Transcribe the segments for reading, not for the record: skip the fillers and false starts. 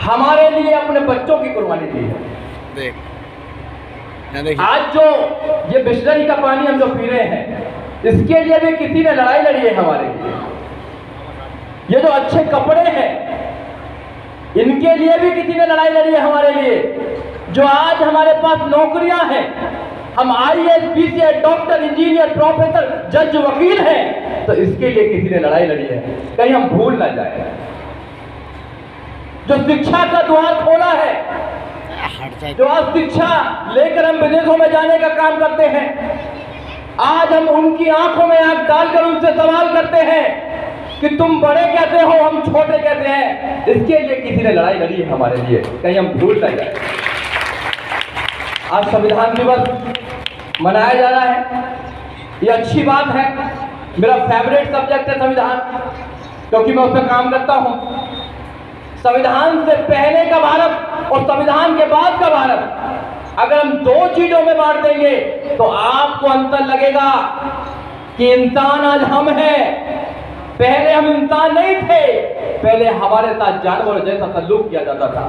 हमारे लिए अपने बच्चों की कुर्बानी दी है। आज जो ये बिस्लरी का पानी हम जो पी रहे हैं, इसके लिए भी किसी ने लड़ाई लड़ी है हमारे लिए। ये जो अच्छे कपड़े हैं, इनके लिए भी किसी ने लड़ाई लड़ी है हमारे लिए। जो आज हमारे पास नौकरियां हैं, हम IAS, PCS, doctor, engineer, professor, जज, वकील हैं, तो इसके लिए किसी ने लड़ाई लड़ी है। कहीं हम भूल ना जाए। जो शिक्षा का द्वार खोला है, जो आज शिक्षा लेकर हम विदेशों में जाने का काम करते हैं, आज हम उनकी आंखों में आंख डालकर उनसे सवाल करते हैं कि तुम बड़े कैसे हो, हम छोटे कैसे हैं। इसके लिए किसी ने लड़ाई लड़ी है हमारे लिए, कहीं हम भूल ना जाए। आज संविधान दिवस मनाया जा रहा है, ये अच्छी बात है। मेरा फेवरेट सब्जेक्ट है संविधान, क्योंकि मैं उसमें काम करता हूं। संविधान से पहले का भारत और संविधान के बाद का भारत, अगर हम दो चीजों में बांट देंगे तो आपको अंतर लगेगा कि इंसान आज हम हैं। पहले हम इंसान नहीं थे, पहले हमारे साथ जानवर जैसा सलूक किया जाता था।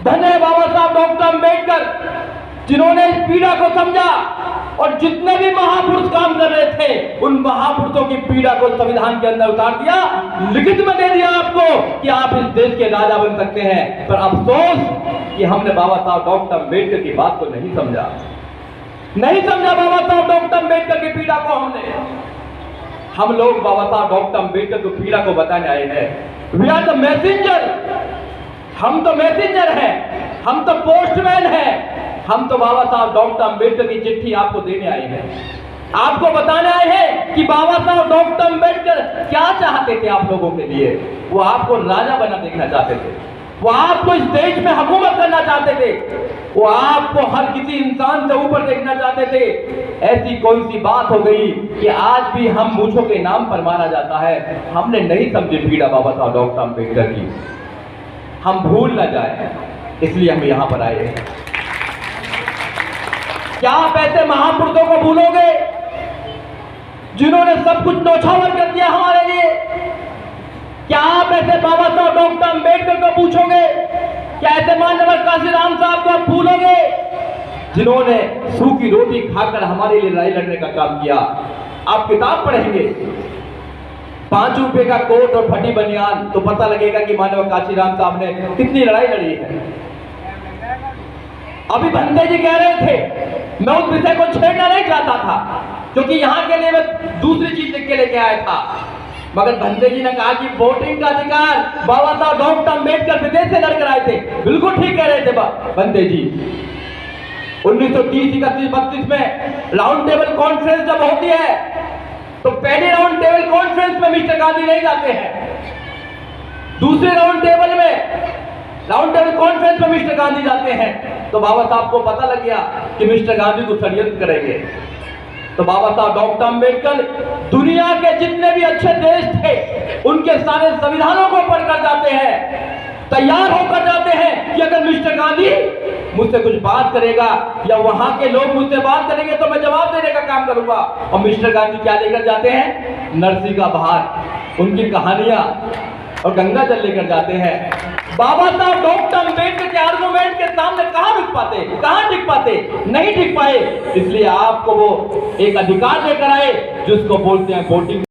धन्य है बाबा साहब डॉक्टर अंबेडकर, जिन्होंने इस पीड़ा को समझा और जितने भी महापुरुष काम कर रहे थे, उन महापुरुषों की पीड़ा को संविधान के अंदर उतार दिया, लिखित में दे दिया आपको कि आप इस देश के राजा बन सकते हैं। पर अफसोस कि हमने बाबा साहब डॉक्टर अंबेडकर की बात को नहीं समझा बाबा साहब डॉक्टर अंबेडकर की पीड़ा को। हम लोग बाबा साहब डॉक्टर अंबेडकर की पीड़ा को बताने आए हैं। वी आर द मैसेंजर, हम तो मैसेंजर हैं, हम तो पोस्टमैन हैं। हम तो बाबा साहब डॉक्टर अंबेडकर की चिट्ठी आपको देने आए हैं, आपको बताने आए हैं कि बाबा साहब डॉक्टर अंबेडकर क्या चाहते थे आप लोगों के लिए। वो आपको राजा बना देखना चाहते थे, वो आपको इस देश में हुकूमत करना चाहते थे, वो आपको हर किसी इंसान से ऊपर देखना चाहते थे। ऐसी कोई सी बात हो गई कि आज भी हम मूछों के नाम पर मारा जाता है। हमने नहीं समझी पीड़ा बाबा साहब डॉक्टर अंबेडकर की, हम भूल ना जाए, इसलिए हम यहां पर आए हैं। क्या आप ऐसे महापुरुषों को भूलोगे जिन्होंने सब कुछ न्यौछावर कर दिया हमारे लिए? क्या आप ऐसे बाबा साहब डॉक्टर अंबेडकर को पूछोगे? क्या ऐसे माननीय काशीराम साहब को आप भूलोगे जिन्होंने सूखी रोटी खाकर हमारे लिए लड़ाई लड़ने का काम किया? आप किताब पढ़ेंगे 5 रुपए का कोट और फटी बनियान, तो पता लगेगा कि माननीय काशीराम साहब ने कितनी लड़ाई लड़ी है। अभी भंते जी कह रहे थे, मैं उस विषय को छेड़ना नहीं चाहता था, क्योंकि यहां के लिए मैं दूसरी चीज लिख के लेके आया था। मगर भंते जी ने कहा कि वोटिंग का अधिकार बाबा साहब डॉक्टर अंबेडकर विदेश से लड़कर आए थे। बिल्कुल ठीक कह रहे थे भंते जी। 1930, 31, 32 में राउंड टेबल कॉन्फ्रेंस जब होती है, तो पहले राउंड टेबल कॉन्फ्रेंस में मिस्टर गांधी नहीं जाते हैं, दूसरे राउंड टेबल कॉन्फ्रेंस में मिस्टर गांधी जाते हैं। तो बाबा साहब को पता लग गया कि मिस्टर गांधी को षड्यंत्र करेंगे। तो बाबा साहब डॉक्टर अंबेडकर दुनिया के जितने भी अच्छे देश थे, उनके सारे संविधानों को पढ़कर जाते हैं, तैयार होकर जाते हैं कि अगर मिस्टर गांधी मुझसे कुछ बात करेगा या वहां के लोग मुझसे बात करेंगे तो मैं जवाब देने का काम करूंगा। और मिस्टर गांधी क्या लेकर जाते हैं? नरसी का बहार, उनकी कहानियां और गंगा जल लेकर जाते हैं। बाबा साहब डॉक्टर अंबेडकर के आर्गुमेंट के सामने कहां टिक पाते? नहीं टिक पाए। इसलिए आपको वो एक अधिकार लेकर आए जिसको बोलते हैं वोटिंग।